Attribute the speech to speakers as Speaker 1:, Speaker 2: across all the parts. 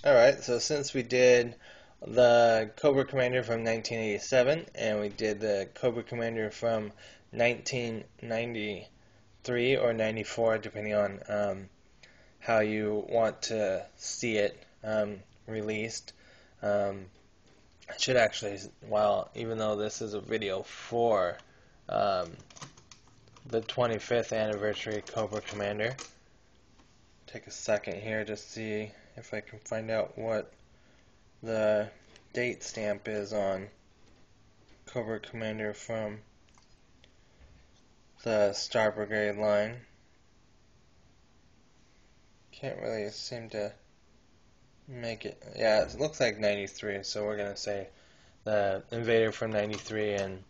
Speaker 1: Alright, so since we did the Cobra Commander from 1987 and we did the Cobra Commander from 1993 or 94, depending on how you want to see it released, I should actually, well, even though this is a video for um, the 25th anniversary Cobra Commander, take a second here to see if I can find out what the date stamp is on Cobra Commander from the Star Brigade line. Can't really seem to make it. Yeah, it looks like 93, so we're going to say the Invader from 93 and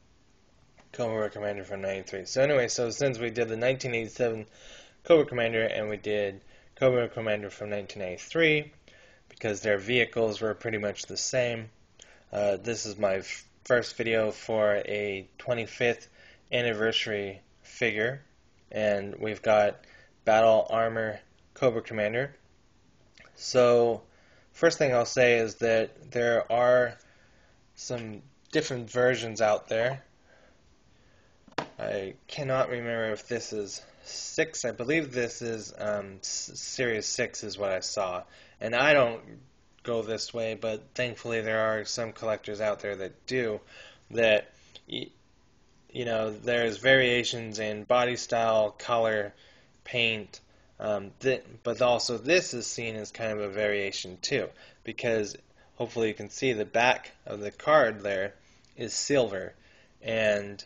Speaker 1: Cobra Commander from 93. So anyway, so since we did the 1987 Cobra Commander and we did Cobra Commander from 1993, because their vehicles were pretty much the same, this is my first video for a 25th anniversary figure, and we've got Battle Armor Cobra Commander. So, first thing I'll say is that there are some different versions out there. I cannot remember if this is 6. I believe this is Series 6 is what I saw. And I don't go this way, but thankfully there are some collectors out there that do. That, there's variations in body style, color, paint, but also this is seen as kind of a variation too, because hopefully you can see the back of the card there is silver, and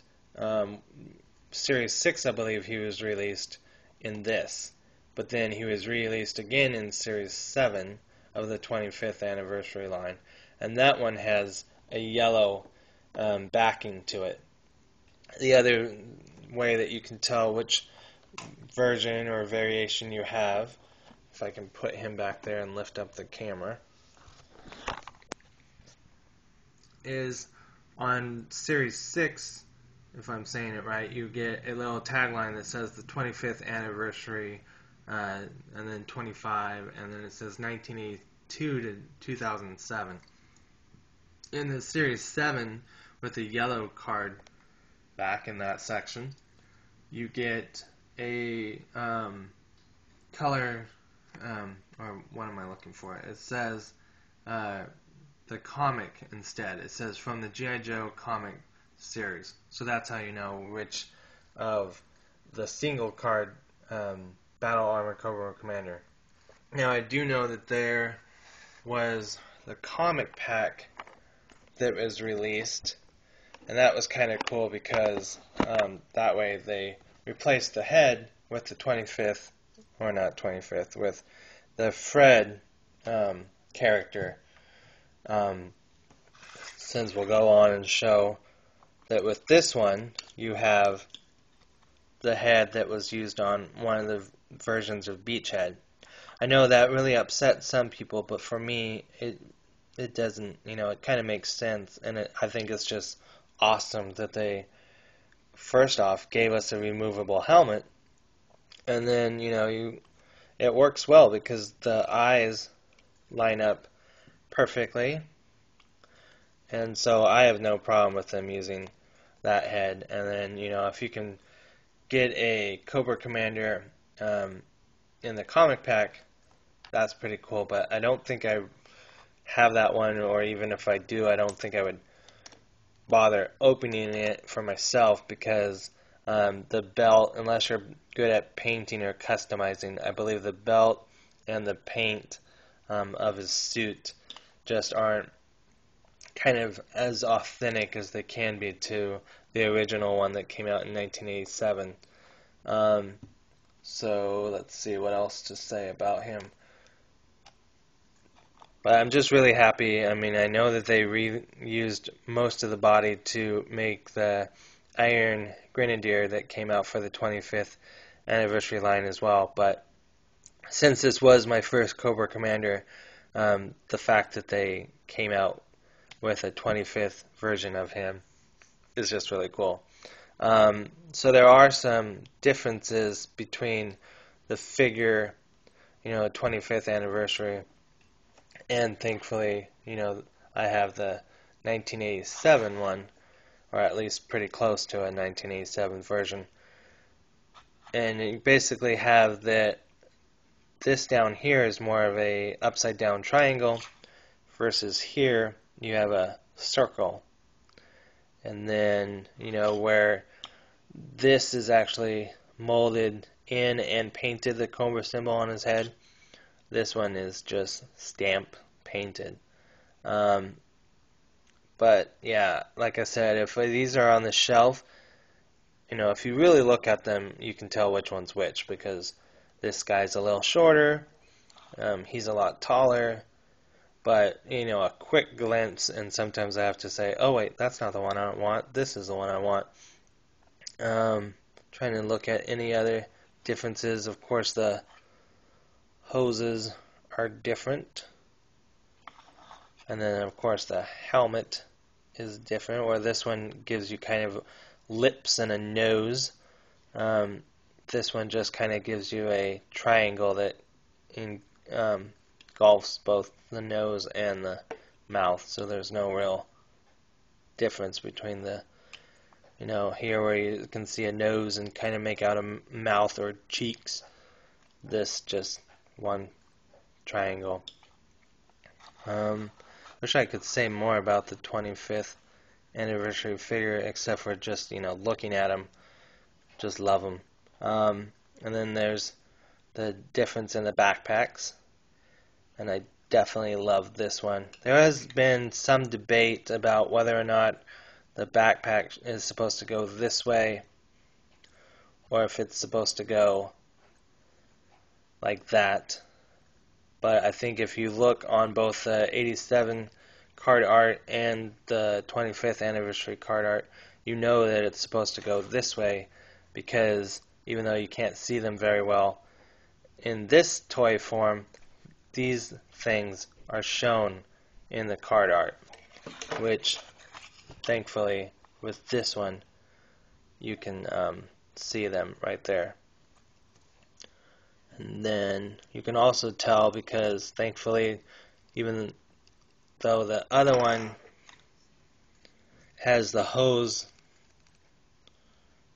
Speaker 1: Series 6, I believe he was released in this, but then he was released again in Series 7 of the 25th anniversary line, and that one has a yellow backing to it. The other way that you can tell which version or variation you have, if I can put him back there and lift up the camera, is on Series 6, if I'm saying it right, you get a little tagline that says the 25th anniversary, and then 25, and then it says 1982 to 2007. In the Series 7, with the yellow card back in that section, you get a color, or what am I looking for? It says the comic instead. It says from the G.I. Joe comic series. So that's how you know which of the single card Battle Armor Cobra Commander. Now I do know that there was the comic pack that was released, and that was kind of cool because that way they replaced the head with the 25th, or not 25th, with the Fred character. Since we'll go on and show that with this one, you have the head that was used on one of the versions of Beachhead. I know that really upset some people, but for me, it doesn't, it kind of makes sense, and I think it's just awesome that they, first off, gave us a removable helmet, and then, it works well because the eyes line up perfectly, and so I have no problem with them using that head. And then, if you can get a Cobra Commander in the comic pack, that's pretty cool, but I don't think I have that one, or even if I do, I don't think I would bother opening it for myself because the belt, unless you're good at painting or customizing, I believe the belt and the paint of his suit just aren't kind of as authentic as they can be to the original one that came out in 1987. So let's see what else to say about him. But I'm just really happy. I mean, I know that they reused most of the body to make the Iron Grenadier that came out for the 25th anniversary line as well. But since this was my first Cobra Commander, the fact that they came out with a 25th version of him is just really cool. So there are some differences between the figure, 25th anniversary, And thankfully, I have the 1987 one, or at least pretty close to a 1987 version. And you basically have that this down here is more of a upside down triangle versus here you have a circle. And then, where this is actually molded in and painted the Cobra symbol on his head, this one is just stamp painted. But yeah, like I said, if these are on the shelf, if you really look at them, you can tell which one's which, because this guy's a little shorter, he's a lot taller, but a quick glimpse, and sometimes I have to say, oh wait, that's not the one I want, this is the one I want. Trying to look at any other differences. Of course, the hoses are different. And then, of course, the helmet is different, where this one gives you kind of lips and a nose. This one just kind of gives you a triangle that engulfs both the nose and the mouth, so there's no real difference between the, here where you can see a nose and kind of make out a mouth or cheeks. This just one triangle. Wish I could say more about the 25th anniversary figure, except for just, looking at them. Just love them. And then there's the difference in the backpacks. And I definitely love this one. There has been some debate about whether or not the backpack is supposed to go this way, or if it's supposed to go like that. But I think if you look on both the 87 card art and the 25th anniversary card art, you know that it's supposed to go this way, because even though you can't see them very well, in this toy form, these things are shown in the card art, which thankfully with this one you can see them right there. And then you can also tell, because thankfully, even though the other one has the hose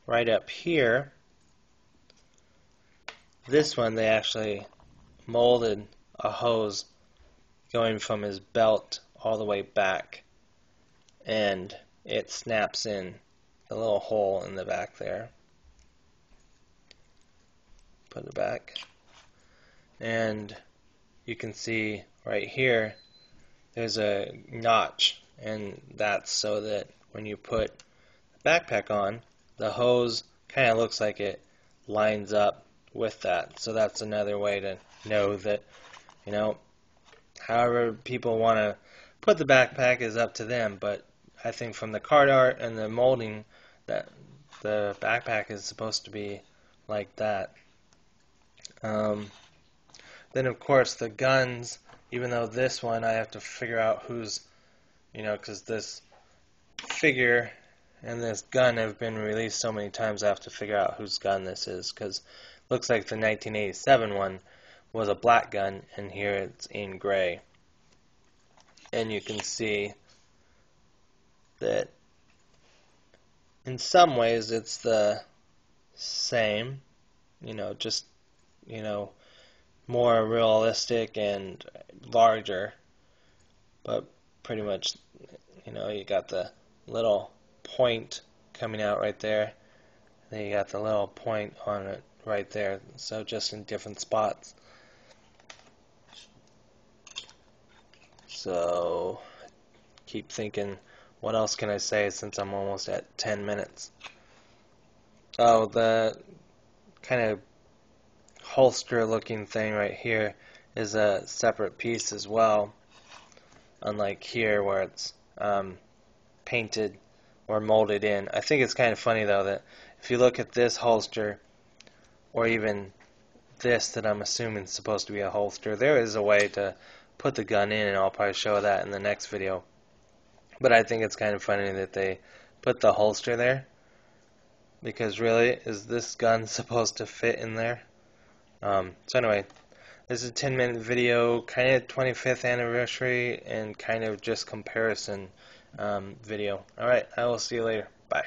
Speaker 1: right up here, this one they actually molded a hose going from his belt all the way back, and it snaps in the little hole in the back there. Put it back, and you can see right here there's a notch, and that's so that when you put the backpack on, the hose kind of looks like it lines up with that. So that's another way to know that, however people want to put the backpack is up to them, but I think from the card art and the molding that the backpack is supposed to be like that. Then of course the guns, even though this one I have to figure out who's, because this figure and this gun have been released so many times, I have to figure out whose gun this is, because it looks like the 1987 one was a black gun, and here it's in gray. And you can see that in some ways it's the same, just, more realistic and larger, but pretty much, you got the little point coming out right there, then you got the little point on it right there, so just in different spots. So keep thinking, what else can I say since I'm almost at 10 minutes? Oh, the kind of holster looking thing right here is a separate piece as well, unlike here where it's painted or molded in. I think it's kind of funny though that if you look at this holster, or even this that I'm assuming is supposed to be a holster, there is a way to put the gun in, and I'll probably show that in the next video. But I think it's kind of funny that they put the holster there, because really, is this gun supposed to fit in there? So anyway, This is a 10-minute video, kind of 25th anniversary and kind of just comparison video. Alright, I will see you later. Bye.